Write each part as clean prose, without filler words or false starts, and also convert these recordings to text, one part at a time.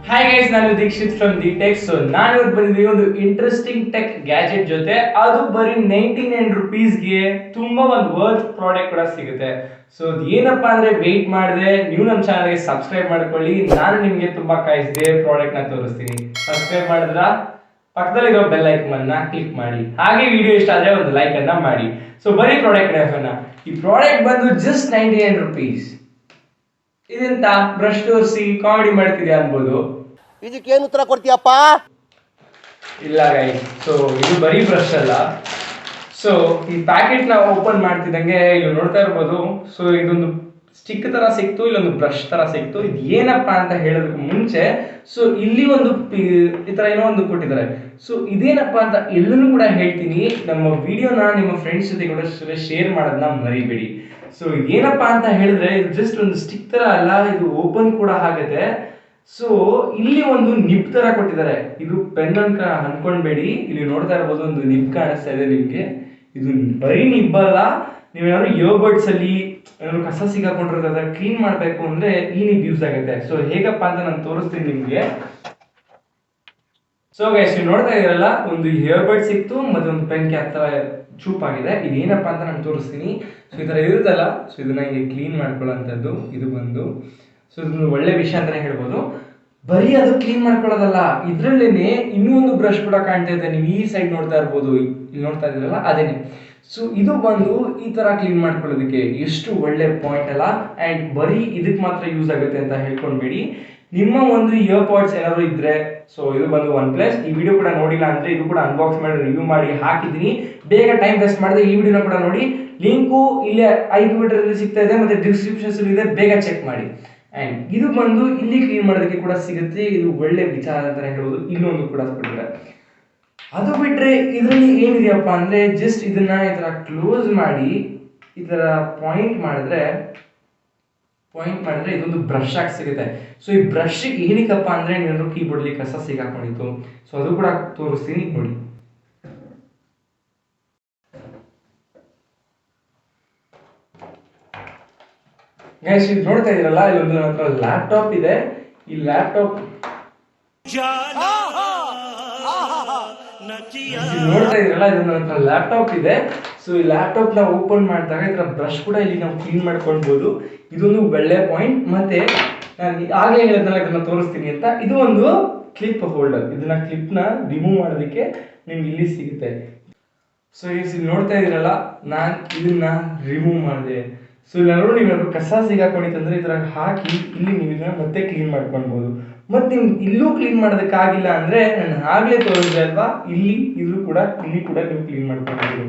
Hi guys, ನಾನು Dikshit from the tech. So ನಾನು ಇವತ್ತು ಬಂದಿದ್ದೀನಿ ಒಂದು ಇಂಟ್ರೆಸ್ಟಿಂಗ್ ಟೆಕ್ ಗ್ಯಾಜೆಟ್ ಜೊತೆ. ಅದು ಬರೀ 99 ರುಪೀಸ್ಗೆ ತುಂಬಾ ಒಂದು ವರ್ತ್ ಪ್ರಾಡಕ್ಟ್ ಕೂಡ ಸಿಗುತ್ತೆ. ಸೊ ಅದು ಏನಪ್ಪಾ ಅಂದ್ರೆ ವೆಯ್ಟ್ ಮಾಡಿದೆ, ನೀವು ನಮ್ಮ ಚಾನಲ್ಗೆ ಸಬ್ಸ್ಕ್ರೈಬ್ ಮಾಡ್ಕೊಳ್ಳಿ. ನಾನು ನಿಮಗೆ ತುಂಬಾ ಕಾಯಿಸಿದೆ ಪ್ರಾಡಕ್ಟ್ ನ ತೋರಿಸ್ತೀನಿ. ಸಬ್ಸ್ಕ್ರೈಬ್ ಮಾಡಿದ್ರ ಪಕ್ಕದಲ್ಲಿರೋ ಬೆಲ್ ಐಕನ್ ನ ಕ್ಲಿಕ್ ಮಾಡಿ. ಹಾಗೆ ವಿಡಿಯೋ ಇಷ್ಟ ಆದ್ರೆ ಒಂದು ಲೈಕ್ ಅನ್ನ ಮಾಡಿ. ಸೊ ಬರೀ ಪ್ರಾಡಕ್ಟ್ ಈ ಪ್ರಾಡಕ್ಟ್ ಬಂದು ಜಸ್ಟ್ 99 ರುಪೀಸ್. ಇದೆಂತ ಬ್ರಷ್ ತೋರಿಸಿ ಕಾಮಿಡಿ ಮಾಡ್ತಿದ್ಯಾ ಅನ್ಬೋದು. ಇದಕ್ಕೇನು ಉತ್ತರ ಕೊಡ್ತೀಯಪ್ಪ? ಇಲ್ಲ ಗೈಸ್, ಸೊ ಇದು ಬರೀ ಬ್ರಷ್ ಅಲ್ಲ. ಸೊ ಈ ಪ್ಯಾಕೆಟ್ ನ ಓಪನ್ ಮಾಡ್ತಿದ್ದಂಗೆ ಇಲ್ಲಿ ನೋಡ್ತಾ ಇರ್ಬೋದು. ಸೊ ಇದೊಂದು ಸ್ಟಿಕ್ ತರ ಸಿಕ್ತು, ಇಲ್ಲೊಂದು ಬ್ರಷ್ ತರ ಸಿಕ್ತು. ಇದು ಏನಪ್ಪಾ ಅಂತ ಹೇಳೋದಕ್ಕೆ ಮುಂಚೆ ಸೊ ಇಲ್ಲಿ ಒಂದು ಈ ತರ ಏನೋ ಒಂದು ಕೊಟ್ಟಿದ್ದಾರೆ. ಸೊ ಇದೇನಪ್ಪಾ ಅಂತ ಎಲ್ಲರೂ ಕೂಡ ಹೇಳ್ತೀನಿ. ನಮ್ಮ ವಿಡಿಯೋನ ನಿಮ್ಮ ಫ್ರೆಂಡ್ಸ್ ಜೊತೆ ಕೂಡ ಶೇರ್ ಮಾಡೋದನ್ನ ಮರಿಬೇಡಿ. ಸೊ ಏನಪ್ಪಾ ಅಂತ ಹೇಳಿದ್ರೆ ಇದು ಜಸ್ಟ್ ಒಂದು ಸ್ಟಿಕ್ ತರ ಅಲ್ಲ, ಇದು ಓಪನ್ ಕೂಡ ಆಗುತ್ತೆ. ಸೊ ಇಲ್ಲಿ ಒಂದು ನಿಬ್ ತರ ಕೊಟ್ಟಿದ್ದಾರೆ. ಇದು ಪೆನ್ ಅಂತ ಅನ್ಕೊಂಡ್ಬೇಡಿ. ಇಲ್ಲಿ ನೋಡ್ತಾ ಇರ್ಬೋದು ಒಂದು ನಿಬ್ ಕಾಣಿಸ್ತಾ ಇದೆ ನಿಮ್ಗೆ. ಇದು ಬರೀ ನಿಬ್ ಅಲ್ಲ. ನೀವೇನಾದ್ರು ಇಯರ್ಬಡ್ಸ್ ಅಲ್ಲಿ ಏನಾದ್ರು ಕಸ ಸಿಗಾಕೊಂಡಿರೋದ್ರ ಕ್ಲೀನ್ ಮಾಡ್ಬೇಕು ಅಂದ್ರೆ ಈ ನಿಬ್ ಯೂಸ್ ಆಗುತ್ತೆ. ಸೊ ಹೇಗಪ್ಪ ಅಂತ ನಾನು ತೋರಿಸ್ತೀನಿ ನಿಮ್ಗೆ. ಸೊ ಗೈಸ್, ನೀವು ನೋಡ್ತಾ ಇದ್ರಲ್ಲ, ಒಂದು ಇಯರ್ಬಡ್ ಸಿಕ್ತು ಮತ್ತೆ ಒಂದು ಪೆನ್ ಕ್ಯಾಪ್ ತರ ಚೂಪ್ ಆಗಿದೆ. ಇದು ಏನಪ್ಪಾ ಅಂತ ನಾನು ತೋರಿಸ್ತೀನಿ. ಸೊ ಈ ತರ ಇರುತ್ತಲ್ಲ, ಸೊ ಇದನ್ನ ಹಿಂಗೆ ಕ್ಲೀನ್ ಮಾಡ್ಕೊಳ್ಳೋಂಥದ್ದು ಇದು ಬಂದು. ಸೊ ಇದೊಂದು ಒಳ್ಳೆ ವಿಷಯ ಅಂತಾನೆ ಹೇಳ್ಬೋದು. ಬರೀ ಅದು ಕ್ಲೀನ್ ಮಾಡ್ಕೊಳ್ಳೋದಲ್ಲ, ಇದ್ರಲ್ಲೇನೆ ಇನ್ನೂ ಒಂದು ಬ್ರಷ್ ಕೂಡ ಕಾಣ್ತಾ ಇದೆ. ನೀವು ಈ ಸೈಡ್ ನೋಡ್ತಾ ಇರ್ಬೋದು, ಇಲ್ಲಿ ನೋಡ್ತಾ ಇದ್ದೀರಲ್ಲ ಅದೇನೆ. ಸೊ ಇದು ಬಂದು ಈ ತರ ಕ್ಲೀನ್ ಮಾಡ್ಕೊಳ್ಳೋದಕ್ಕೆ ಎಷ್ಟು ಒಳ್ಳೆ ಪಾಯಿಂಟ್ ಅಲ್ಲ. ಅಂಡ್ ಬರೀ ಇದಕ್ಕೆ ಮಾತ್ರ ಯೂಸ್ ಆಗುತ್ತೆ ಅಂತ ಹೇಳ್ಕೊಂಡ್ಬೇಡಿ. ನಿಮ್ಮ ಒಂದು ಇಯರ್ ಪಾಡ್ಸ್ ಏನಾದ್ರು ಇದ್ರೆ, ಸೊ ಇದು ಬಂದು OnePlus. ಈ ವಿಡಿಯೋ ಕೂಡ ನೋಡಿಲ್ಲ ಅಂದ್ರೆ ಇದು ಕೂಡ ಅನ್ಬಾಕ್ಸ್ ಮಾಡಿ ರಿವ್ಯೂ ಮಾಡಿ ಹಾಕಿದ್ದೀನಿ. ಬೇಗ ಟೈಮ್ ವೇಸ್ಟ್ ಮಾಡಿದೆ ಈ ವಿಡಿಯೋನ ಕೂಡ ನೋಡಿ. ಲಿಂಕು ಇಲ್ಲೇ 5 ಮೀಟರ್ ಸಿಗ್ತಾ ಇದೆ, ಮತ್ತೆ ಡಿಸ್ಕ್ರಿಪ್ಷನ್ಸ್ ಇದೆ, ಬೇಗ ಚೆಕ್ ಮಾಡಿ. ಅಂಡ್ ಇದು ಬಂದು ಇಲ್ಲಿ ಕ್ಲೀನ್ ಮಾಡೋದಕ್ಕೆ ಕೂಡ ಸಿಗುತ್ತೆ. ಇದು ಒಳ್ಳೆ ವಿಚಾರ ಅಂತಾನೆ ಹೇಳ್ಬೋದು. ಇನ್ನೊಂದು ಕೂಡ ಕೊಟ್ಟಿದ್ದಾರೆ. ಅದು ಬಿಟ್ರೆ ಇದರಲ್ಲಿ ಏನಿದೆಯಪ್ಪ ಅಂದ್ರೆ ಜಸ್ಟ್ ಇದನ್ನ ಈ ತರ ಕ್ಲೋಸ್ ಮಾಡಿ ಈ ತರ ಪಾಯಿಂಟ್ ಮಾಡಿದ್ರೆ ಇದೊಂದು ಬ್ರಷ್ ಆಗಿ ಸಿಗುತ್ತೆ. ಸೊ ಈ ಬ್ರಷ್ ಏನಕ್ಕಪ್ಪ ಅಂದ್ರೆ ನೀನು ಕೀಬೋರ್ಡ್ ಅಲ್ಲಿ ಕಸ ಸಿಗಾಕೊಂಡಿತ್ತು. ಸೊ ಅದು ಕೂಡ ತೋರಿಸ್ತೀನಿ ನೋಡಿ. ಗೈಸ್, ಇದು ನೋಡ್ತಾ ಇದೀರಲ್ಲ, ಇಲ್ಲೊಂದು ನನ್ನ ಹತ್ರ ಲ್ಯಾಪ್ಟಾಪ್ ಇದೆ. ಈ ಲ್ಯಾಪ್ಟಾಪ್ ನೋಡ್ತಾ ಇದೀರಲ್ಲ, ಇದು ನನ್ನ ಹತ್ರ ಲ್ಯಾಪ್ಟಾಪ್ ಇದೆ. ಸೊ ಈ ಲ್ಯಾಪ್ಟಾಪ್ ನ ಓಪನ್ ಮಾಡಿದಾಗ ಈ ತರ ಬ್ರಷ್ ಕೂಡ ಇಲ್ಲಿ ನಾವು ಕ್ಲೀನ್ ಮಾಡ್ಕೊಳ್ಬಹುದು. ಇದೊಂದು ಒಳ್ಳೆ ಪಾಯಿಂಟ್. ಮತ್ತೆ ನಾನು ಆಗಲೇ ಹೇಳಿದ್ನಲ್ಲ ಇದನ್ನ ತೋರಿಸ್ತೀನಿ ಅಂತ, ಇದು ಒಂದು ಕ್ಲಿಪ್ ಹೋಲ್ಡರ್. ಇದನ್ನ ಕ್ಲಿಪ್ ನ ರಿಮೂವ್ ಮಾಡೋದಕ್ಕೆ ನಿಮ್ಗೆ ಇಲ್ಲಿ ಸಿಗುತ್ತೆ. ಸೊ ಇಲ್ಲಿ ನೋಡ್ತಾ ಇದೀರಲ್ಲ, ನಾನು ಇದನ್ನ ರಿಮೂವ್ ಮಾಡಿದೆ. ಸೊ ಇಲ್ಲ ನೋಡಿ, ನೀವು ಕಸ ಸಿಗಾಕೊಂಡಿತ್ತಂದ್ರೆ ಈ ತರ ಹಾಕಿ ಇಲ್ಲಿ ನೀವು ಇದನ್ನ ಮತ್ತೆ ಕ್ಲೀನ್ ಮಾಡ್ಕೊಳ್ಬಹುದು. ಮತ್ತೆ ನಿಮ್ಗೆ ಇಲ್ಲೂ ಕ್ಲೀನ್ ಮಾಡೋದಕ್ಕಾಗಿಲ್ಲ ಅಂದ್ರೆ ನಾನು ಆಗ್ಲೇ ತೋರಿಸಿದೆ ಅಲ್ವಾ, ಇಲ್ಲಿ ಕೂಡ ನೀವು ಕ್ಲೀನ್ ಮಾಡ್ಕೊಳ್ಬಹುದು.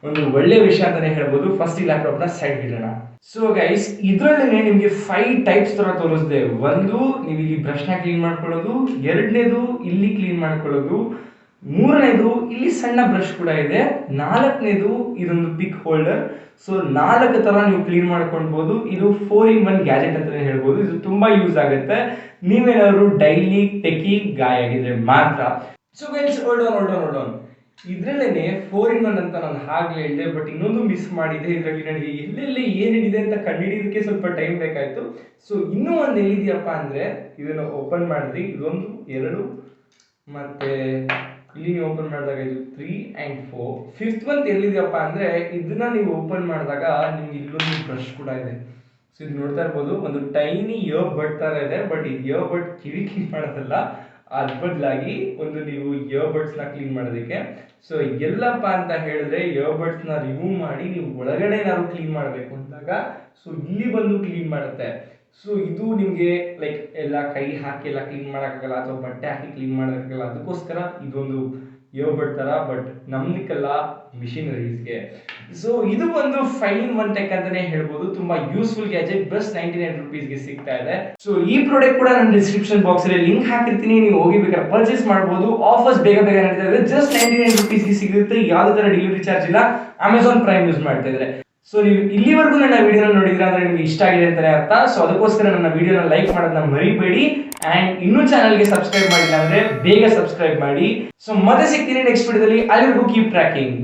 ಒಂದು ಒಳ್ಳೆ ವಿಷಯ ಅಂತಾನೆ ಹೇಳ್ಬೋದು. ಫಸ್ಟ್ ಈ ಲ್ಯಾಪ್ಟಾಪ್ ನ ಸೈಡ್ ಇಡೋಣ. ಸೊ ಗೈಸ್, ಇದ್ರಲ್ಲೇ ನಿಮ್ಗೆ 5 ಟೈಪ್ಸ್ ತರ ತೋರಿಸಿದೆ. ಒಂದು, ನೀವು ಇಲ್ಲಿ ಬ್ರಷ್ ನ ಕ್ಲೀನ್ ಮಾಡ್ಕೊಳ್ಳೋದು. ಎರಡನೇದು ಇಲ್ಲಿ ಕ್ಲೀನ್ ಮಾಡ್ಕೊಳ್ಳೋದು. ಮೂರನೇದು ಇಲ್ಲಿ ಸಣ್ಣ ಬ್ರಷ್ ಕೂಡ ಇದೆ. ನಾಲ್ಕನೇದು ಇದೊಂದು ಪಿಕ್ ಹೋಲ್ಡರ್. ಸೊ 4 ತರ ನೀವು ಕ್ಲೀನ್ ಮಾಡ್ಕೊಳ್ಬಹುದು. ಇದು 4-in-1 ಗ್ಯಾಜೆಟ್ ಅಂತಾನೆ ಹೇಳ್ಬೋದು. ಇದು ತುಂಬಾ ಯೂಸ್ ಆಗುತ್ತೆ ನೀವೇನಾದ್ರು ಡೈಲಿ ಟೆಕಿ ಗಾಯ ಆಗಿದ್ರೆ ಮಾತ್ರ. So guys, hold on. ಇದ್ರಲ್ಲೇನೆ 4-in-1 ಅಂತ ನಾನು ಹಾಗೆ ಹೇಳಿದೆ, ಬಟ್ ಇನ್ನೊಂದು ಮಿಸ್ ಮಾಡಿದೆ. ಇದರಲ್ಲಿ ನನಗೆ ಎಲ್ಲೆಲ್ಲಿ ಏನಿದೆ ಅಂತ ಕಂಡುಹಿಡಿಯೋದಕ್ಕೆ ಸ್ವಲ್ಪ ಟೈಮ್ ಬೇಕಾಯ್ತು. ಸೊ ಇನ್ನೂ ಒಂದು ಎಲ್ಲಿದೆಯಪ್ಪ ಅಂದ್ರೆ, ಇದನ್ನು ಓಪನ್ ಮಾಡಿದ್ರಿ, ಇದೊಂದು 2 ಮತ್ತೆ ಇಲ್ಲಿ ನೀವು ಓಪನ್ ಮಾಡಿದಾಗ ಇದು 3 and 4. 5th ಒಂದು ಎಲ್ಲಿದೆಯಪ್ಪ ಅಂದ್ರೆ, ಇದನ್ನ ನೀವು ಓಪನ್ ಮಾಡಿದಾಗ ನಿಮ್ಗೆ ಇಲ್ಲೊಂದು ಬ್ರಷ್ ಕೂಡ ಇದೆ. ಸೊ ಇದು ನೋಡ್ತಾ ಇರ್ಬೋದು, ಒಂದು ಟೈನಿ ಇಯರ್ ಬಡ್ ತರ ಇದೆ. ಬಟ್ ಈ ಇಯರ್ ಬಡ್ ಕಿವಿ ಕ್ಲೀನ್ ಮಾಡೋದಲ್ಲ, ಅದ್ ಬದಲಾಗಿ ಒಂದು ನೀವು ಇಯರ್ಬಡ್ಸ್ ನ ಕ್ಲೀನ್ ಮಾಡೋದಕ್ಕೆ. ಸೊ ಎಲ್ಲಪ್ಪ ಅಂತ ಹೇಳಿದ್ರೆ, ಇಯರ್ಬಡ್ಸ್ ನ ರಿಮೂವ್ ಮಾಡಿ ನೀವು ಒಳಗಡೆ ಏನಾದ್ರು ಕ್ಲೀನ್ ಮಾಡಬೇಕು ಅಂದಾಗ ಸೊ ಇಲ್ಲಿ ಬಂದು ಕ್ಲೀನ್ ಮಾಡುತ್ತೆ. ಸೊ ಇದು ನಿಮ್ಗೆ ಲೈಕ್ ಎಲ್ಲ ಕೈ ಹಾಕಿ ಎಲ್ಲ ಕ್ಲೀನ್ ಮಾಡೋಕ್ಕಾಗಲ್ಲ, ಅಥವಾ ಬಟ್ಟೆ ಹಾಕಿ ಕ್ಲೀನ್ ಮಾಡೋಕ್ಕಾಗಲ್ಲ. ಅದಕ್ಕೋಸ್ಕರ ಇದೊಂದು ಇಯರ್ಬಡ್ ತರ, ಬಟ್ ನಮ್ಲಿಕ್ಕಲ್ಲ, ಮಿಷಿನರೀಸ್ಗೆ. ಸೊ ಇದು ಒಂದು 5-in-1 ಟೆಕ್ ಅಂತಾನೆ ಹೇಳ್ಬೋದು. ತುಂಬಾ ಯೂಸ್ಫುಲ್ ಗ್ಯಾಜೆಟ್. ಬಸ್ 99 ರುಪೀಸ್ಗೆ ಸಿಗ್ತಾ ಇದೆ. ಸೊ ಈ ಪ್ರಾಡಕ್ಟ್ ಕೂಡ ನಾನು ಡಿಸ್ಕ್ರಿಪ್ಷನ್ ಬಾಕ್ಸ್ ಅಲ್ಲಿ ಲಿಂಕ್ ಹಾಕಿರ್ತೀನಿ, ನೀವು ಹೋಗಿ ಬೇಕಾದ್ರೆ ಪರ್ಚೇಸ್ ಮಾಡಬಹುದು. ಆಫರ್ಸ್ ಬೇಗ ನಡೀತಾ ಇದೆ. ಜಸ್ಟ್ 99 ರುಪೀಸ್ಗೆ ಸಿಗುತ್ತೆ. ಯಾವುದೇ ತರ ಡೆಲಿವರಿ ಚಾರ್ಜ್ ಇಲ್ಲ. ಅಮೆಝಾನ್ ಪ್ರೈಮ್ ಯೂಸ್ ಮಾಡ್ತಾ ಇದ್ರೆ. ಸೊ ನೀವು ಇಲ್ಲಿವರೆಗೂ ನನ್ನ ವಿಡಿಯೋನ ನೋಡಿದ್ರೆ ಅಂದ್ರೆ ನಿಮ್ಗೆ ಇಷ್ಟ ಆಗಿದೆ ಅಂತಾನೆ ಅರ್ಥ. ಸೊ ಅದಕ್ಕೋಸ್ಕರ ನನ್ನ ವಿಡಿಯೋನ ಲೈಕ್ ಮಾಡೋದನ್ನ ಮರಿಬೇಡಿ. ಅಂಡ್ ಇನ್ನೂ ಚಾನಲ್ಗೆ ಸಬ್ಸ್ಕ್ರೈಬ್ ಮಾಡಿಲ್ಲ ಅಂದ್ರೆ ಬೇಗ ಸಬ್ಸ್ಕ್ರೈಬ್ ಮಾಡಿ. ಸೊ ಮತ್ತೆ ಸಿಗ್ತೀನಿ ನೆಕ್ಸ್ಟ್ ವಿಡಿಯೋದಲ್ಲಿ. ಅಲ್ಲಿವರೆಗೂ ಕೀಪ್ ಟ್ರ್ಯಾಕಿಂಗ್.